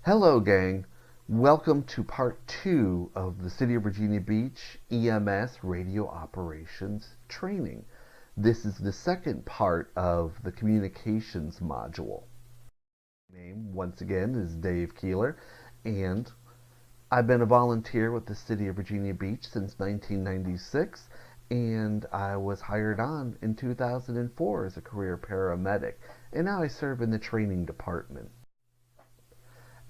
Hello, gang. Welcome to part 2 of the City of Virginia Beach EMS Radio Operations training. This is the second part of the communications module. My name, once again, is Dave Keeler, and I've been a volunteer with the City of Virginia Beach since 1996, and I was hired on in 2004 as a career paramedic, and now I serve in the training department.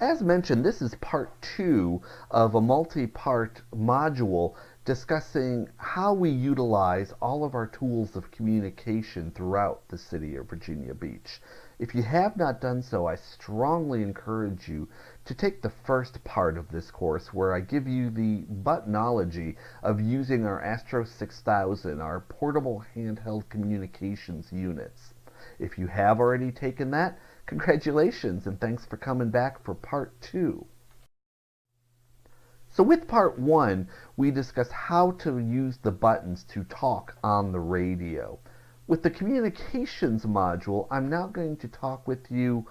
As mentioned, this is part 2 of a multi-part module discussing how we utilize all of our tools of communication throughout the City of Virginia Beach. If you have not done so, I strongly encourage you to take the first part of this course where I give you the buttonology of using our Astro 6000, our portable handheld communications units. If you have already taken that, congratulations, and thanks for coming back for part 2. So with part 1, we discussed how to use the buttons to talk on the radio. With the communications module, I'm now going to talk with you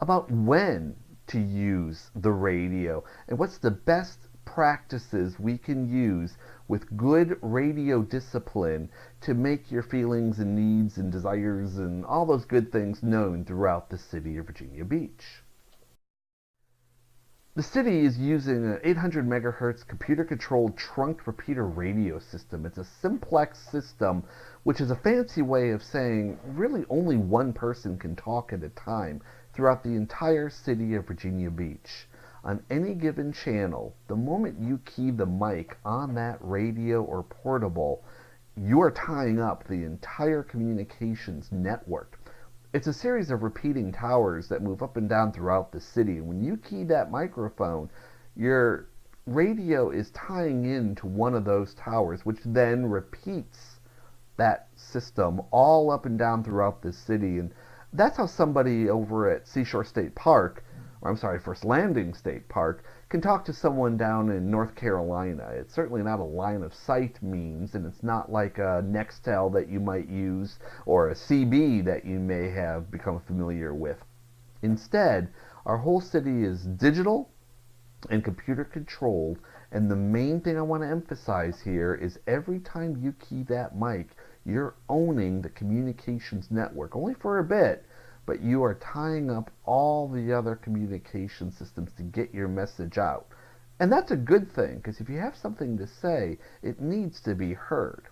about when to use the radio and what's the best practices we can use with good radio discipline to make your feelings and needs and desires and all those good things known throughout the City of Virginia Beach. The city is using an 800 megahertz computer-controlled trunked repeater radio system. It's a simplex system, which is a fancy way of saying really only one person can talk at a time throughout the entire City of Virginia Beach. On any given channel, the moment you key the mic on that radio or portable, you are tying up the entire communications network. It's a series of repeating towers that move up and down throughout the city. And when you key that microphone, your radio is tying into one of those towers, which then repeats that system all up and down throughout the city. And that's how somebody over at Seashore State Park, First Landing State Park, can talk to someone down in North Carolina. It's certainly not a line of sight means, and it's not like a Nextel that you might use or a CB that you may have become familiar with. Instead, our whole city is digital and computer controlled, and the main thing I want to emphasize here is every time you key that mic, you're owning the communications network, only for a bit, but you are tying up all the other communication systems to get your message out. And that's a good thing, because if you have something to say, it needs to be heard.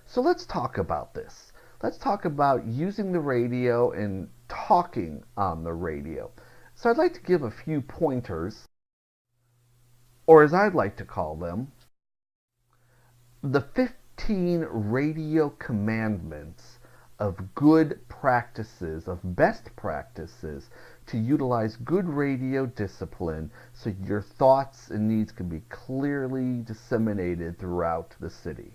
So let's talk about this. Let's talk about using the radio and talking on the radio. So I'd like to give a few pointers, or as I'd like to call them, the 15 radio commandments of good practices, of best practices to utilize good radio discipline so your thoughts and needs can be clearly disseminated throughout the city.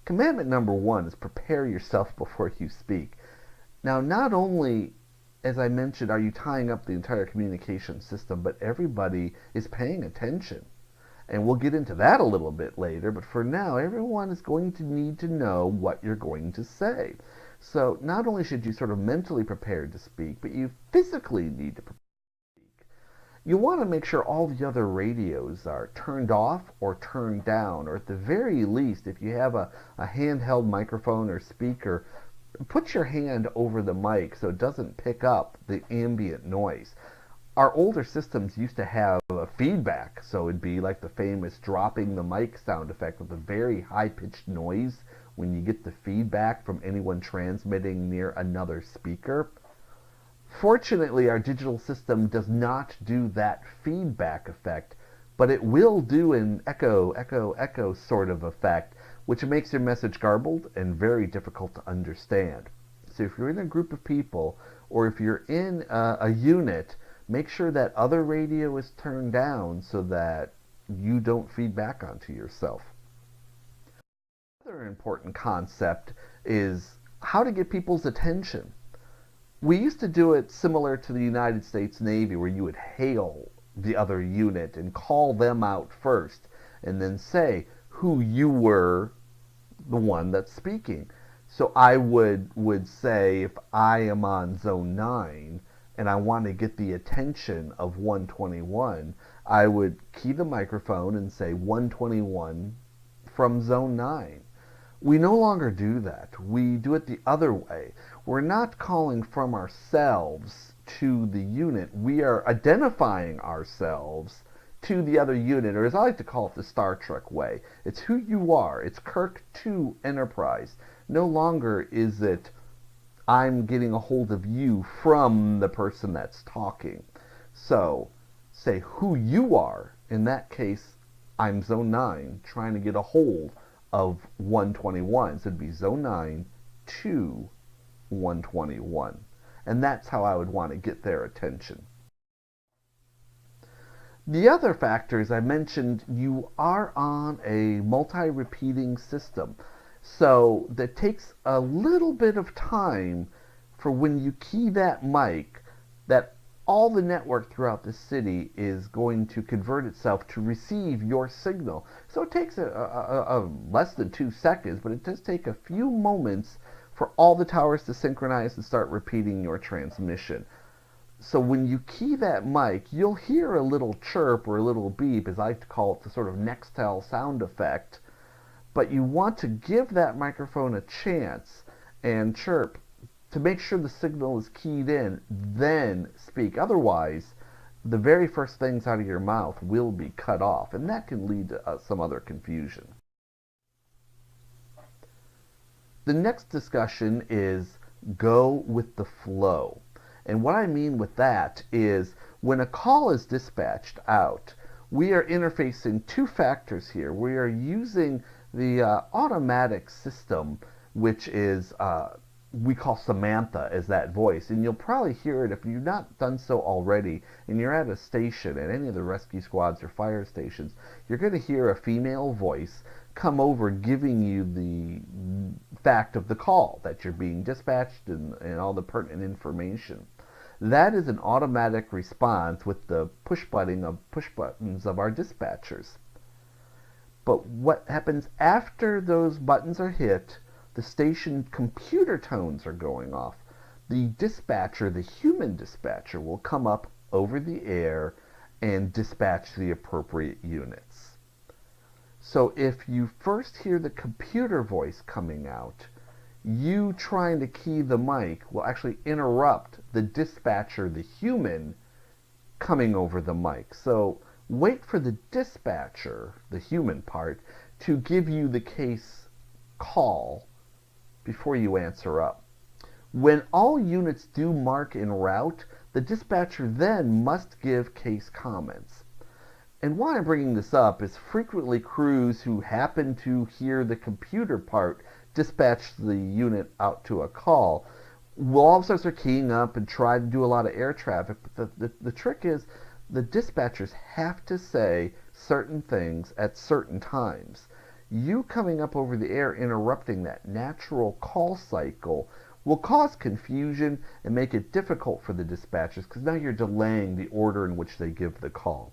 Commandment number 1 is prepare yourself before you speak. Now, not only, as I mentioned, are you tying up the entire communication system, but everybody is paying attention. And we'll get into that a little bit later, but for now, everyone is going to need to know what you're going to say. So not only should you sort of mentally prepare to speak, but you physically need to prepare to speak. You want to make sure all the other radios are turned off or turned down, or at the very least, if you have a handheld microphone or speaker, put your hand over the mic so it doesn't pick up the ambient noise. Our older systems used to have a feedback, so it'd be like the famous dropping the mic sound effect with a very high-pitched noise when you get the feedback from anyone transmitting near another speaker. Fortunately, our digital system does not do that feedback effect, but it will do an echo, echo, echo sort of effect, which makes your message garbled and very difficult to understand. So if you're in a group of people, or if you're in a unit, make sure that other radio is turned down so that you don't feed back onto yourself. Another important concept is how to get people's attention. We used to do it similar to the United States Navy, where you would hail the other unit and call them out first, and then say who you were the one that's speaking. So I would say if I am on zone 9 and I want to get the attention of 121, I would key the microphone and say 121 from zone 9. We no longer do that. We do it the other way. We're not calling from ourselves to the unit. We are identifying ourselves to the other unit, or as I like to call it, the Star Trek way. It's who you are. It's Kirk to Enterprise. No longer is it I'm getting a hold of you from the person that's talking. So say who you are. In that case, I'm zone 9 trying to get a hold of 121. So it'd be zone 9 to 121. And that's how I would want to get their attention. The other factors I mentioned, you are on a multi-repeating system. So that takes a little bit of time for when you key that mic, that all the network throughout the city is going to convert itself to receive your signal. So it takes a less than 2 seconds, but it does take a few moments for all the towers to synchronize and start repeating your transmission. So when you key that mic, you'll hear a little chirp or a little beep, as I like to call it, the sort of Nextel sound effect. But you want to give that microphone a chance and chirp to make sure the signal is keyed in, then speak. Otherwise, the very first things out of your mouth will be cut off, and that can lead to some other confusion. The next discussion is go with the flow. And what I mean with that is when a call is dispatched out, we are interfacing two factors here. We are using the automatic system, which is we call Samantha as that voice. And you'll probably hear it if you've not done so already, and you're at a station, at any of the rescue squads or fire stations, you're going to hear a female voice come over giving you the fact of the call, that you're being dispatched and all the pertinent information. That is an automatic response with the push buttons of our dispatchers. But what happens after those buttons are hit, the station computer tones are going off. The dispatcher, the human dispatcher, will come up over the air and dispatch the appropriate units. So if you first hear the computer voice coming out, you trying to key the mic will actually interrupt the dispatcher, the human, coming over the mic. So wait for the dispatcher, the human part, to give you the case call before you answer up. When all units do mark en route, the dispatcher then must give case comments. And why I'm bringing this up is frequently crews who happen to hear the computer part dispatch the unit out to a call will all of a sudden start keying up and try to do a lot of air traffic. But the trick is the dispatchers have to say certain things at certain times. You coming up over the air interrupting that natural call cycle will cause confusion and make it difficult for the dispatchers because now you're delaying the order in which they give the call.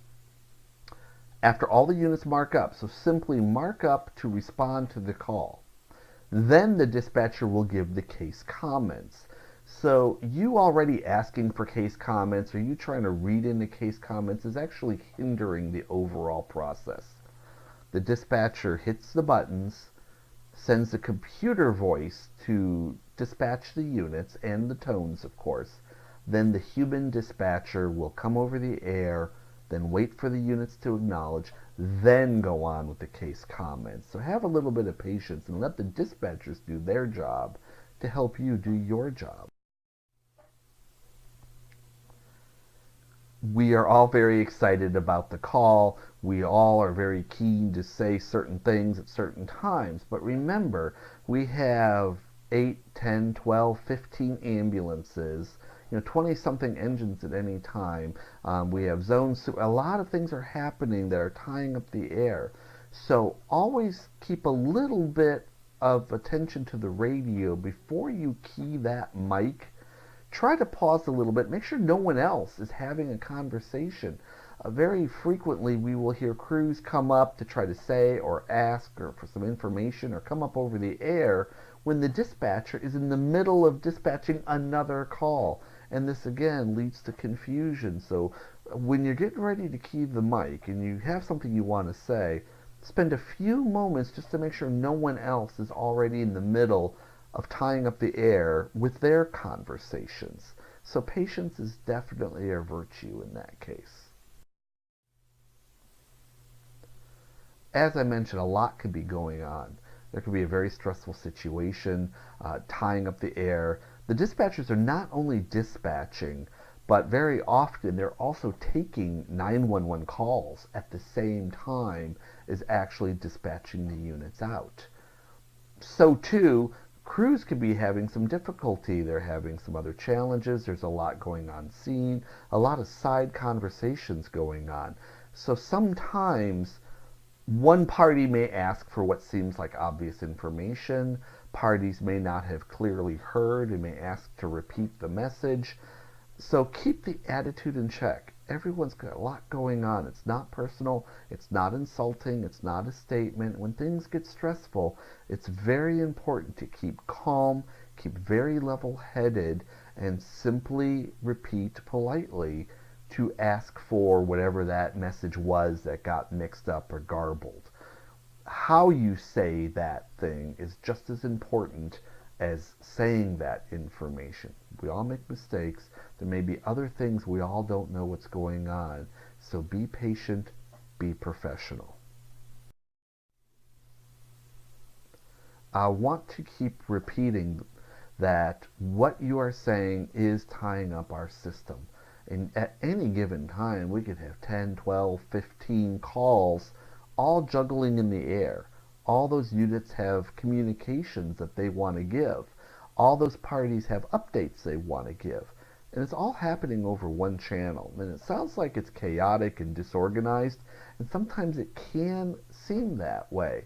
After all the units mark up, so simply mark up to respond to the call. Then the dispatcher will give the case comments. So you already asking for case comments or you trying to read into case comments is actually hindering the overall process. The dispatcher hits the buttons, sends the computer voice to dispatch the units and the tones, of course. Then the human dispatcher will come over the air, then wait for the units to acknowledge, then go on with the case comments. So have a little bit of patience and let the dispatchers do their job to help you do your job. We are all very excited about the call. We all are very keen to say certain things at certain times. But remember, we have 8, 10, 12, 15 ambulances, 20-something engines at any time. We have zones. A lot of things are happening that are tying up the air. So always keep a little bit of attention to the radio before you key that mic. Try to pause a little bit. Make sure no one else is having a conversation. Very frequently we will hear crews come up to try to say or ask or for some information or come up over the air when the dispatcher is in the middle of dispatching another call. And this again leads to confusion. So when you're getting ready to key the mic and you have something you want to say, spend a few moments just to make sure no one else is already in the middle of tying up the air with their conversations. So patience is definitely a virtue in that case. As I mentioned, a lot could be going on. There could be a very stressful situation, tying up the air. The dispatchers are not only dispatching, but very often they're also taking 911 calls at the same time as actually dispatching the units out. So too, crews could be having some difficulty. They're having some other challenges. There's a lot going on scene, a lot of side conversations going on. So sometimes one party may ask for what seems like obvious information. Parties may not have clearly heard and may ask to repeat the message. So keep the attitude in check. Everyone's got a lot going on. It's not personal. It's not insulting. It's not a statement. When things get stressful, it's very important to keep calm, keep very level-headed, and simply repeat politely to ask for whatever that message was that got mixed up or garbled. How you say that thing is just as important as saying that information. We all make mistakes. There may be other things we all don't know what's going on. So be patient, be professional. I want to keep repeating that what you are saying is tying up our system. And at any given time, we could have 10, 12, 15 calls all juggling in the air. All those units have communications that they want to give. All those parties have updates they want to give. And it's all happening over one channel. And it sounds like it's chaotic and disorganized, and sometimes it can seem that way.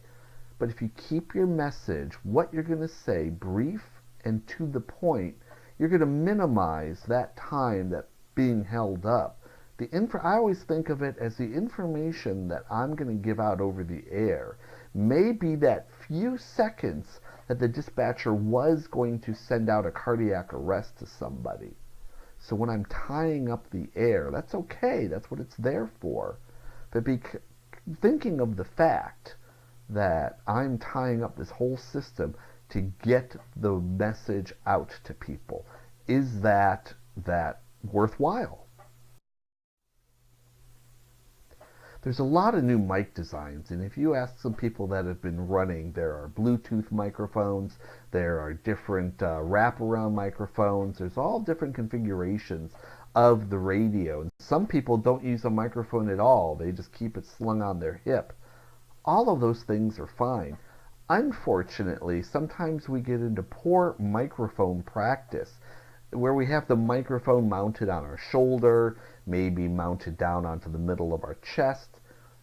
But if you keep your message, what you're going to say, brief and to the point, you're going to minimize that time that being held up. I always think of it as the information that I'm going to give out over the air may be that few seconds that the dispatcher was going to send out a cardiac arrest to somebody. So when I'm tying up the air, that's okay. That's what it's there for. But thinking of the fact that I'm tying up this whole system to get the message out to people, is that worthwhile? There's a lot of new mic designs, and if you ask some people that have been running, there are Bluetooth microphones, there are different wraparound microphones, there's all different configurations of the radio. And some people don't use a microphone at all, they just keep it slung on their hip. All of those things are fine. Unfortunately, sometimes we get into poor microphone practice, where we have the microphone mounted on our shoulder, maybe mounted down onto the middle of our chest,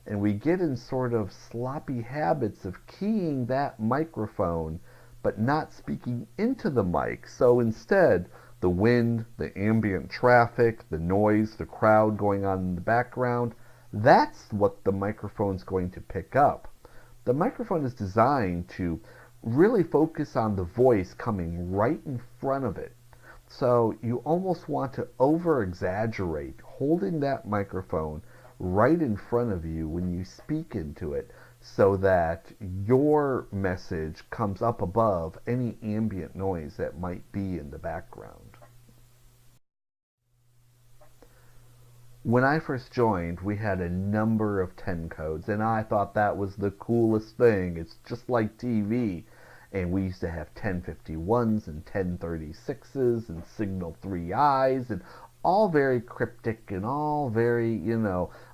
and we get in sort of sloppy habits of keying that microphone but not speaking into the mic. So instead, the wind, the ambient traffic, the noise, the crowd going on in the background, that's what the microphone's going to pick up. The microphone is designed to really focus on the voice coming right in front of it. So you almost want to over-exaggerate holding that microphone right in front of you when you speak into it, so that your message comes up above any ambient noise that might be in the background. When I first joined, we had a number of 10 codes, and I thought that was the coolest thing. It's just like TV. And we used to have 1051s and 1036s and signal 3Is, and all very cryptic and all very,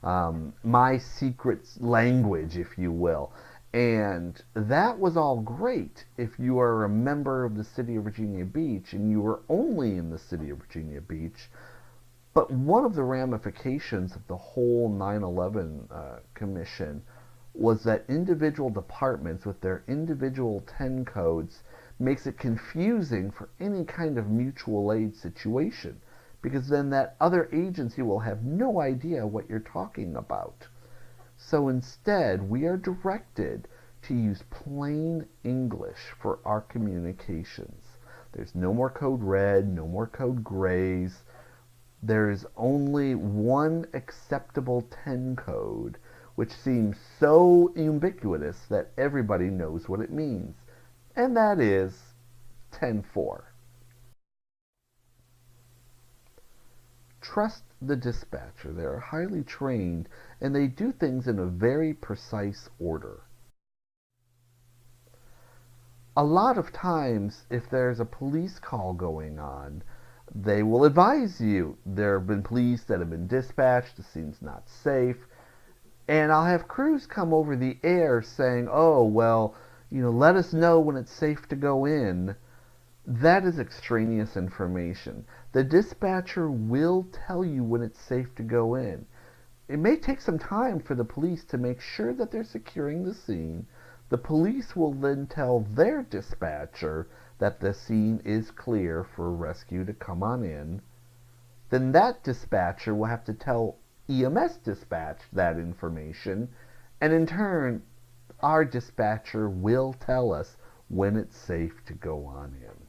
my secret language, if you will. And that was all great if you are a member of the City of Virginia Beach and you were only in the City of Virginia Beach. But one of the ramifications of the whole 9/11 Commission was that individual departments with their individual 10 codes makes it confusing for any kind of mutual aid situation, because then that other agency will have no idea what you're talking about. So instead, we are directed to use plain English for our communications. There's no more code red, no more code grays. There's only one acceptable 10 code, which seems so ubiquitous that everybody knows what it means. And that is 10-4. Trust the dispatcher. They are highly trained and they do things in a very precise order. A lot of times, if there's a police call going on, they will advise you there have been police that have been dispatched, the scene's not safe, and I'll have crews come over the air saying, oh, well, let us know when it's safe to go in. That is extraneous information. The dispatcher will tell you when it's safe to go in. It may take some time for the police to make sure that they're securing the scene. The police will then tell their dispatcher that the scene is clear for rescue to come on in. Then that dispatcher will have to tell EMS dispatch that information, and in turn, our dispatcher will tell us when it's safe to go on in.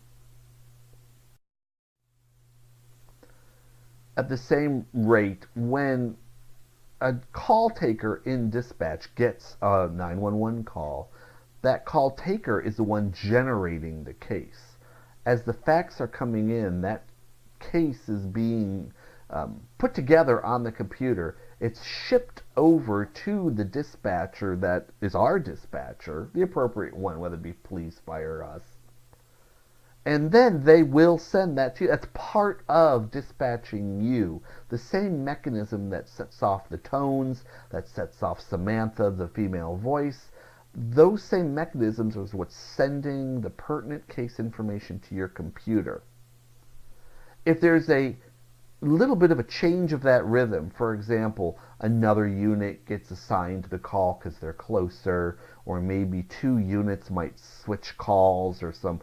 At the same rate, when a call taker in dispatch gets a 911 call, that call taker is the one generating the case. As the facts are coming in, that case is being put together on the computer. It's shipped over to the dispatcher that is our dispatcher, the appropriate one, whether it be police, fire, or us. And then they will send that to you. That's part of dispatching you. The same mechanism that sets off the tones, that sets off Samantha, the female voice, those same mechanisms are what's sending the pertinent case information to your computer. If there's a little bit of a change of that rhythm, for example, another unit gets assigned to the call because they're closer, or maybe two units might switch calls, or some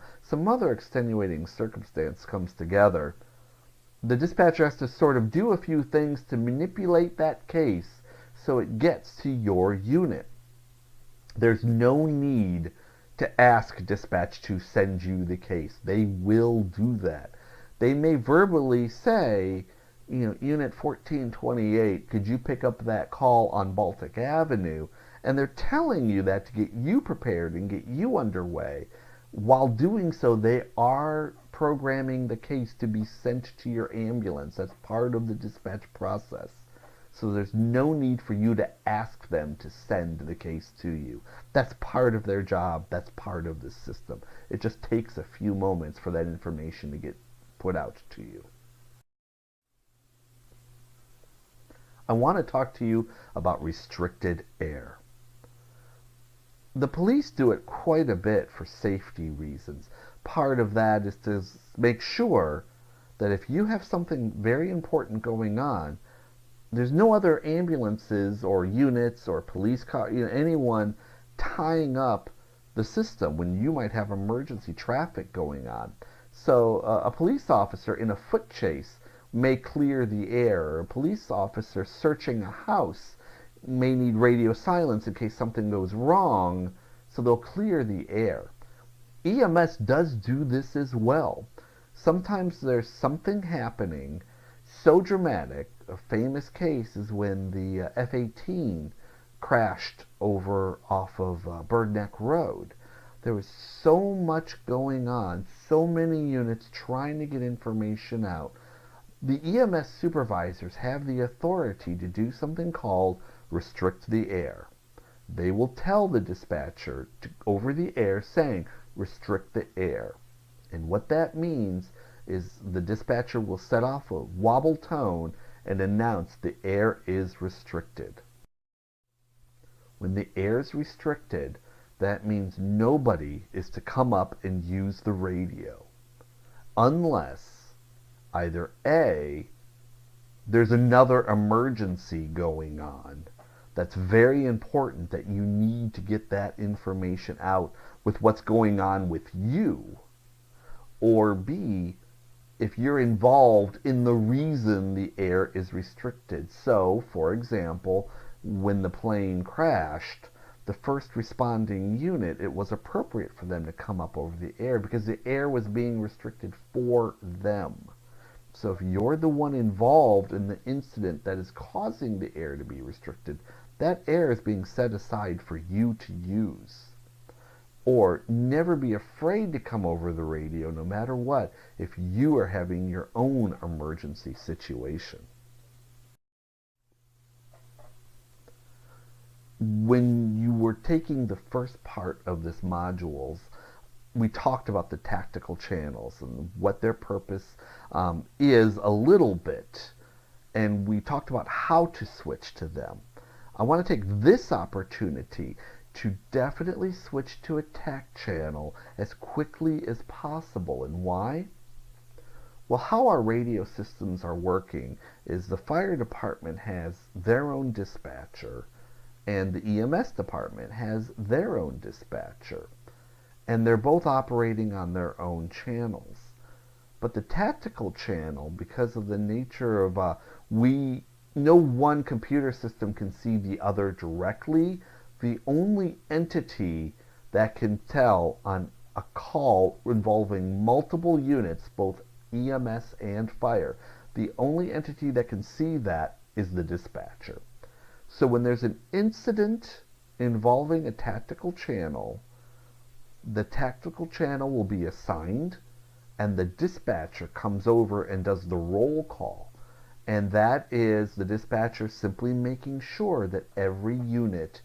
other extenuating circumstance comes together, the dispatcher has to sort of do a few things to manipulate that case so it gets to your unit. There's no need to ask dispatch to send you the case. They will do that. They may verbally say, Unit 1428, could you pick up that call on Baltic Avenue? And they're telling you that to get you prepared and get you underway. While doing so, they are programming the case to be sent to your ambulance. That's part of the dispatch process. So there's no need for you to ask them to send the case to you. That's part of their job. That's part of the system. It just takes a few moments for that information to get put out to you. I want to talk to you about restricted air. The police do it quite a bit for safety reasons. Part of that is to make sure that if you have something very important going on, there's no other ambulances or units or police cars, anyone tying up the system when you might have emergency traffic going on. So a police officer in a foot chase may clear the air. A police officer searching a house may need radio silence in case something goes wrong, so they'll clear the air. EMS does do this as well. Sometimes there's something happening so dramatic. A famous case is when the F-18 crashed over off of Bird Neck Road. There was so much going on, so many units trying to get information out. The EMS supervisors have the authority to do something called restrict the air. They will tell the dispatcher over the air saying, restrict the air. And what that means is the dispatcher will set off a wobble tone and announce the air is restricted. When the air is restricted, that means nobody is to come up and use the radio. Unless either A, there's another emergency going on that's very important that you need to get that information out with what's going on with you, or B, if you're involved in the reason the air is restricted. So, for example, when the plane crashed, the first responding unit, it was appropriate for them to come up over the air because the air was being restricted for them. So if you're the one involved in the incident that is causing the air to be restricted, that air is being set aside for you to use. Or never be afraid to come over the radio no matter what if you are having your own emergency situation. When you were taking the first part of this modules, we talked about the tactical channels and what their purpose is a little bit, and we talked about how to switch to them. I want to take this opportunity to definitely switch to a TAC channel as quickly as possible. And why? Well, how our radio systems are working is the fire department has their own dispatcher, and the EMS department has their own dispatcher. And they're both operating on their own channels. But the tactical channel, because of the nature of no one computer system can see the other directly, the only entity that can tell on a call involving multiple units, both EMS and fire, the only entity that can see that is the dispatcher. So when there's an incident involving a tactical channel, the tactical channel will be assigned, and the dispatcher comes over and does the roll call. And that is the dispatcher simply making sure that every unit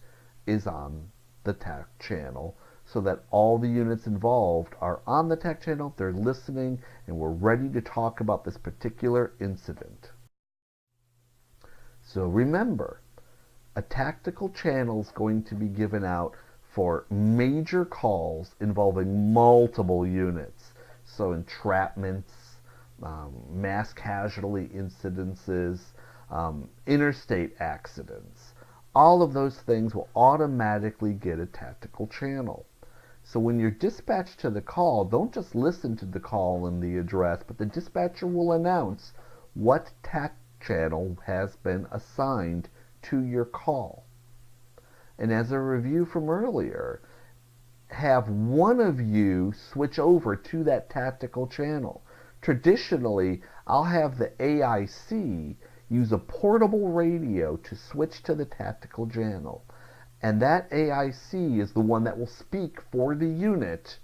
is on the TAC channel so that all the units involved are on the TAC channel, they're listening, and we're ready to talk about this particular incident. So remember, a tactical channel is going to be given out for major calls involving multiple units. So entrapments, mass casualty incidences, interstate accidents. All of those things will automatically get a tactical channel. So when you're dispatched to the call, don't just listen to the call and the address, but the dispatcher will announce what TAC channel has been assigned to your call. And as a review from earlier, have one of you switch over to that tactical channel. Traditionally, I'll have the AIC use a portable radio to switch to the tactical channel. And that AIC is the one that will speak for the unit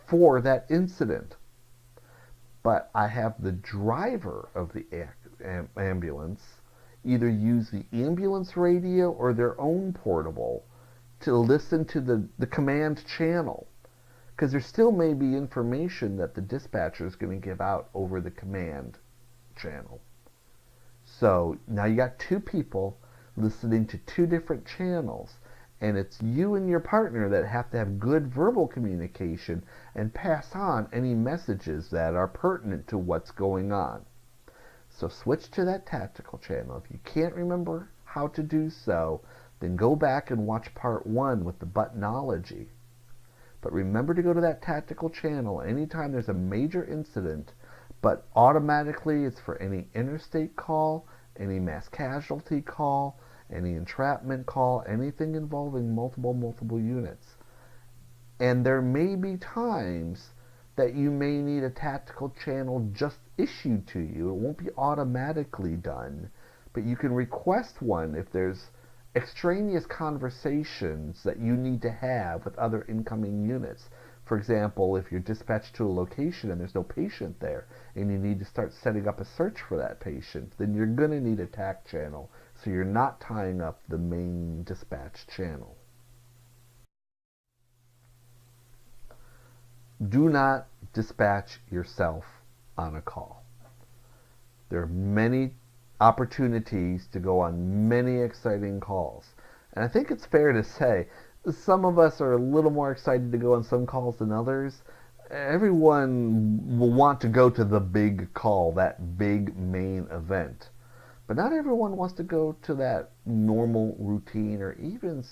for that incident. But I have the driver of the ambulance either use the ambulance radio or their own portable to listen to the command channel. Because there still may be information that the dispatcher is going to give out over the command channel. So now you got two people listening to two different channels, and it's you and your partner that have to have good verbal communication and pass on any messages that are pertinent to what's going on. So switch to that tactical channel. If you can't remember how to do so, then go back and watch part 1 with the buttonology. But remember to go to that tactical channel anytime there's a major incident, but automatically it's for any interstate call, any mass casualty call, any entrapment call, anything involving multiple units. And there may be times that you may need a tactical channel just issued to you. It won't be automatically done, but you can request one if there's extraneous conversations that you need to have with other incoming units. For example, if you're dispatched to a location and there's no patient there and you need to start setting up a search for that patient, then you're going to need a TAC channel so you're not tying up the main dispatch channel. Do not dispatch yourself on a call. There are many opportunities to go on many exciting calls. And I think it's fair to say some of us are a little more excited to go on some calls than others. Everyone will want to go to the big call, that big main event. But not everyone wants to go to that normal routine or even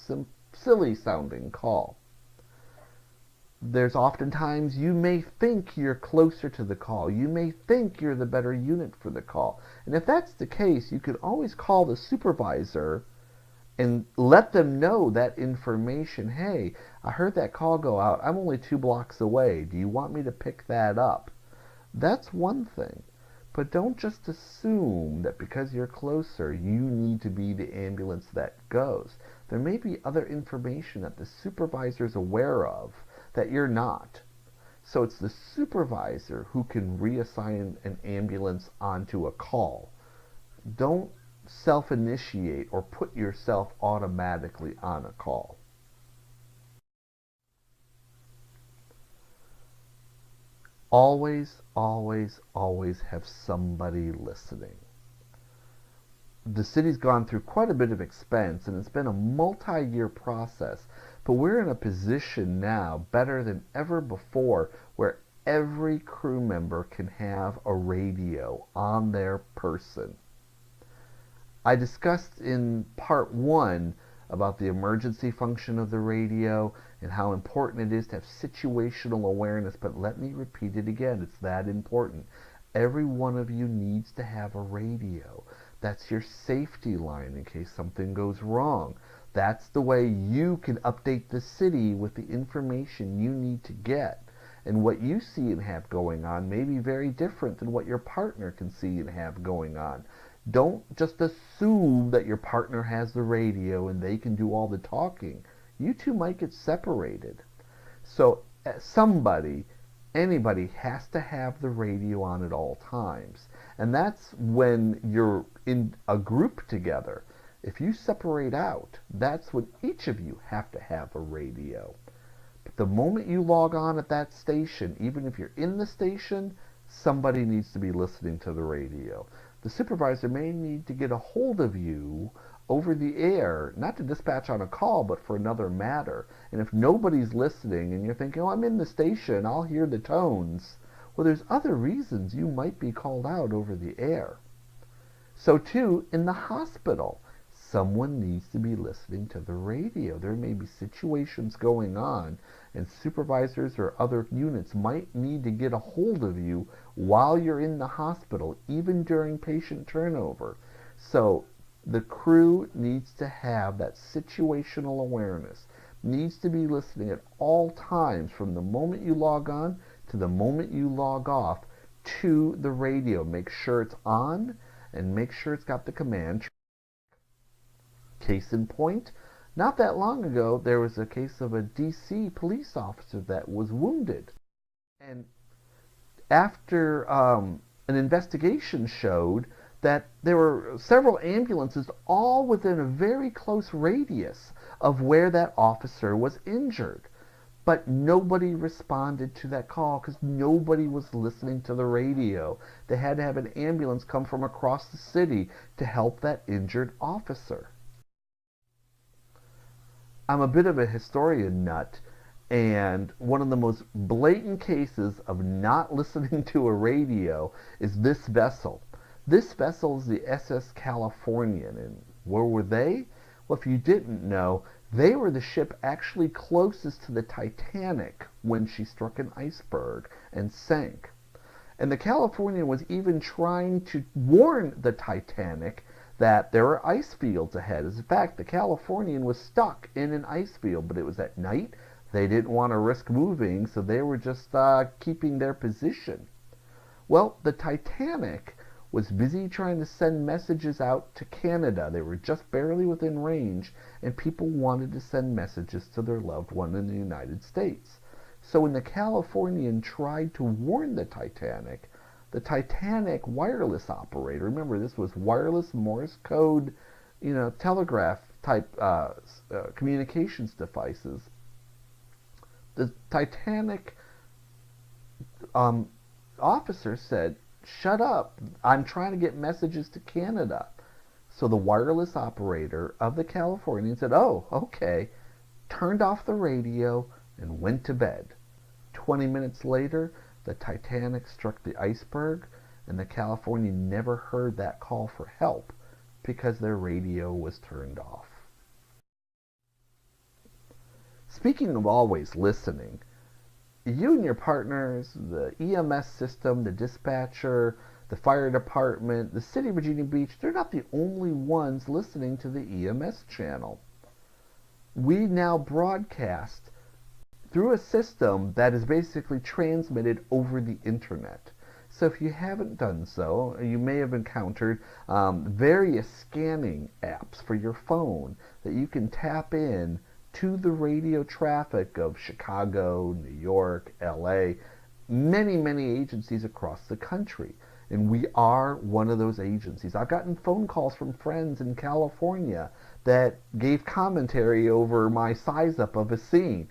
silly sounding call. There's oftentimes you may think you're closer to the call. You may think you're the better unit for the call. And if that's the case, you can always call the supervisor and let them know that information. Hey, I heard that call go out. I'm only 2 blocks away. Do you want me to pick that up? That's one thing. But don't just assume that because you're closer, you need to be the ambulance that goes. There may be other information that the supervisor is aware of that you're not. So it's the supervisor who can reassign an ambulance onto a call. Don't self-initiate or put yourself automatically on a call. Always, always, always have somebody listening. The city's gone through quite a bit of expense, and it's been a multi-year process, but we're in a position now, better than ever before, where every crew member can have a radio on their person. I discussed in part 1 about the emergency function of the radio and how important it is to have situational awareness, but let me repeat it again, it's that important. Every one of you needs to have a radio. That's your safety line in case something goes wrong. That's the way you can update the city with the information you need to get. And what you see and have going on may be very different than what your partner can see and have going on. Don't just assume that your partner has the radio and they can do all the talking. You two might get separated. So anybody has to have the radio on at all times. And that's when you're in a group together. If you separate out, that's when each of you have to have a radio. But the moment you log on at that station, even if you're in the station, somebody needs to be listening to the radio. The supervisor may need to get a hold of you over the air, not to dispatch on a call, but for another matter. And if nobody's listening and you're thinking, oh, I'm in the station, I'll hear the tones, well, there's other reasons you might be called out over the air. So too, in the hospital, someone needs to be listening to the radio. There may be situations going on, and supervisors or other units might need to get a hold of you while you're in the hospital, even during patient turnover. So the crew needs to have that situational awareness, needs to be listening at all times from the moment you log on to the moment you log off to the radio. Make sure it's on and make sure it's got the command. Case in point, not that long ago, there was a case of a DC police officer that was wounded. And after an investigation showed that there were several ambulances all within a very close radius of where that officer was injured. But nobody responded to that call because nobody was listening to the radio. They had to have an ambulance come from across the city to help that injured officer. I'm a bit of a historian nut, and one of the most blatant cases of not listening to a radio is this vessel. This vessel is the SS Californian, and where were they? Well, if you didn't know, they were the ship actually closest to the Titanic when she struck an iceberg and sank. And the Californian was even trying to warn the Titanic that there were ice fields ahead. As a fact, the Californian was stuck in an ice field, but it was at night. They didn't want to risk moving, so they were just keeping their position. Well, the Titanic was busy trying to send messages out to Canada. They were just barely within range, and people wanted to send messages to their loved one in the United States. So when the Californian tried to warn the Titanic wireless operator, remember this was wireless Morse code, telegraph type communications devices. The Titanic officer said, "Shut up, I'm trying to get messages to Canada." So the wireless operator of the Californian said, "Oh, okay," turned off the radio and went to bed. 20 minutes later, the Titanic struck the iceberg, and the Californian never heard that call for help because their radio was turned off. Speaking of always listening, you and your partners, the EMS system, the dispatcher, the fire department, the city of Virginia Beach, they're not the only ones listening to the EMS channel. We now broadcast through a system that is basically transmitted over the internet. So if you haven't done so, you may have encountered various scanning apps for your phone that you can tap in to the radio traffic of Chicago, New York, LA, many, many agencies across the country. And we are one of those agencies. I've gotten phone calls from friends in California that gave commentary over my size up of a scene.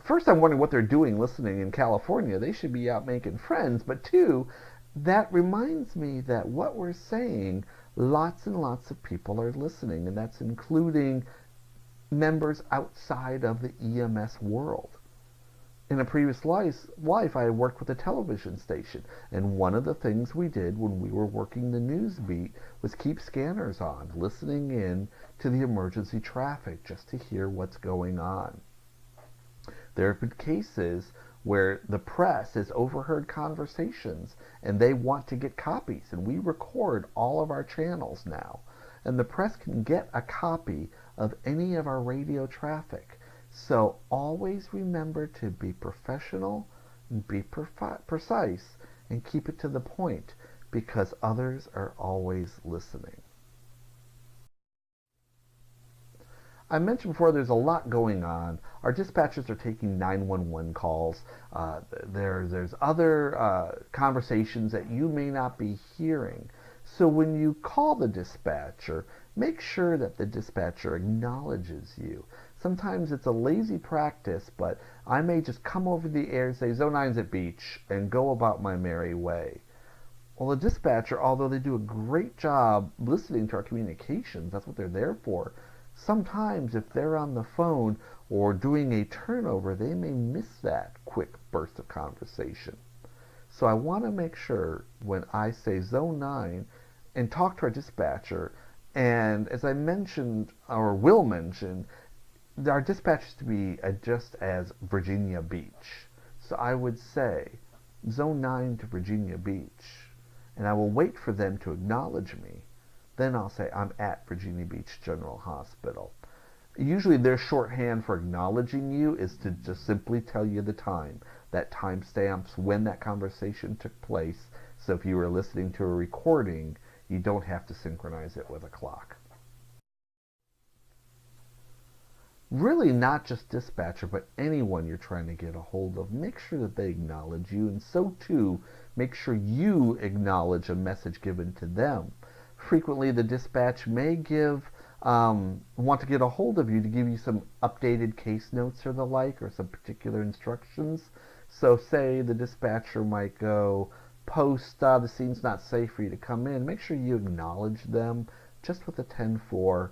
First, I'm wondering what they're doing listening in California. They should be out making friends. But two, that reminds me that what we're saying, lots and lots of people are listening, and that's including members outside of the EMS world. In a previous life, I worked with a television station, and one of the things we did when we were working the news beat was keep scanners on, listening in to the emergency traffic just to hear what's going on. There have been cases where the press has overheard conversations and they want to get copies, and we record all of our channels now, and the press can get a copy of any of our radio traffic. So always remember to be professional, be precise, and keep it to the point, because others are always listening. I mentioned before there's a lot going on. Our dispatchers are taking 911 calls. There's other conversations that you may not be hearing. So when you call the dispatcher, make sure that the dispatcher acknowledges you. Sometimes it's a lazy practice, but I may just come over the air and say, Zone 9's at Beach, and go about my merry way. Well, the dispatcher, although they do a great job listening to our communications, that's what they're there for, sometimes if they're on the phone or doing a turnover, they may miss that quick burst of conversation. So I want to make sure when I say Zone 9 and talk to our dispatcher, and as I mentioned, or will mention, our dispatchers to be just as Virginia Beach. So I would say Zone 9 to Virginia Beach, and I will wait for them to acknowledge me. Then I'll say I'm at Virginia Beach General Hospital. Usually their shorthand for acknowledging you is to just simply tell you the time. That time stamps when that conversation took place. So if you were listening to a recording, you don't have to synchronize it with a clock. Really not just dispatcher, but anyone you're trying to get a hold of, make sure that they acknowledge you, and so too, make sure you acknowledge a message given to them. Frequently, the dispatch may want to get a hold of you to give you some updated case notes or the like, or some particular instructions. So say the dispatcher might go, post, the scene's not safe for you to come in. Make sure you acknowledge them just with a 10-4,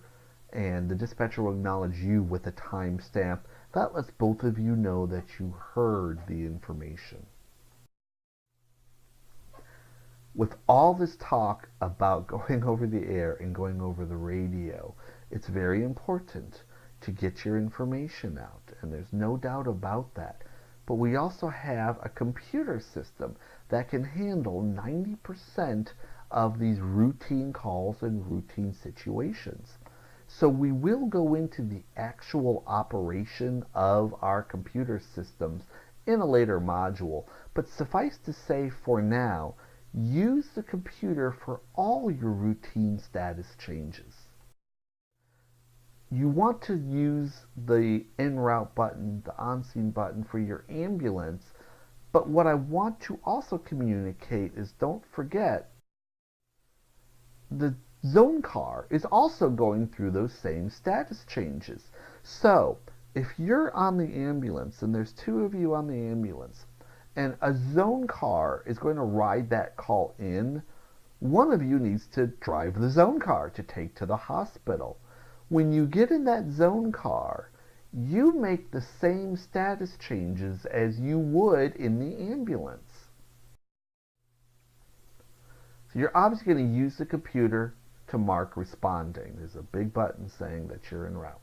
and the dispatcher will acknowledge you with a timestamp. That lets both of you know that you heard the information. With all this talk about going over the air and going over the radio, it's very important to get your information out, and there's no doubt about that. But we also have a computer system that can handle 90% of these routine calls and routine situations. So we will go into the actual operation of our computer systems in a later module, but suffice to say for now, use the computer for all your routine status changes. You want to use the en route button, the on scene button for your ambulance, but what I want to also communicate is don't forget the zone car is also going through those same status changes. So if you're on the ambulance and there's two of you on the ambulance, and a zone car is going to ride that call in, one of you needs to drive the zone car to take to the hospital. When you get in that zone car, you make the same status changes as you would in the ambulance. So you're obviously going to use the computer to mark responding. There's a big button saying that you're en route.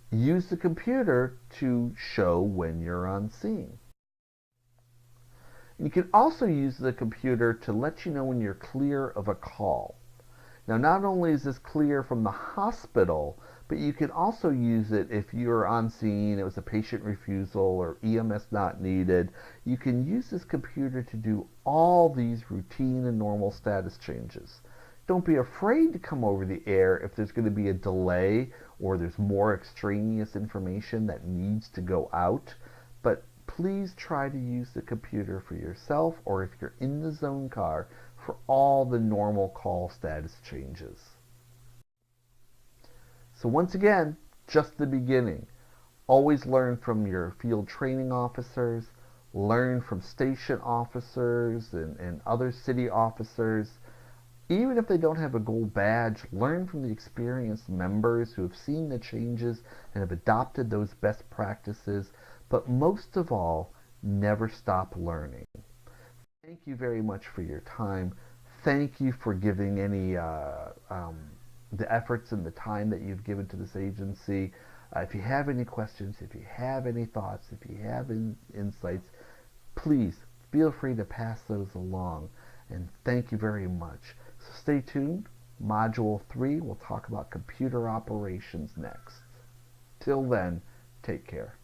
Use the computer to show when you're on scene. You can also use the computer to let you know when you're clear of a call. Now, not only is this clear from the hospital, but you can also use it if you're on scene, it was a patient refusal or EMS not needed. You can use this computer to do all these routine and normal status changes. Don't be afraid to come over the air if there's going to be a delay or there's more extraneous information that needs to go out. But please try to use the computer for yourself, or if you're in the zone car, for all the normal call status changes. So once again, just the beginning. Always learn from your field training officers, learn from station officers and other city officers. Even if they don't have a gold badge, learn from the experienced members who have seen the changes and have adopted those best practices. But most of all, never stop learning. Thank you very much for your time. Thank you for giving the efforts and the time that you've given to this agency. If you have any questions, if you have any thoughts, if you have insights, please feel free to pass those along. And thank you very much. So stay tuned. Module 3, we'll talk about computer operations next. Till then, take care.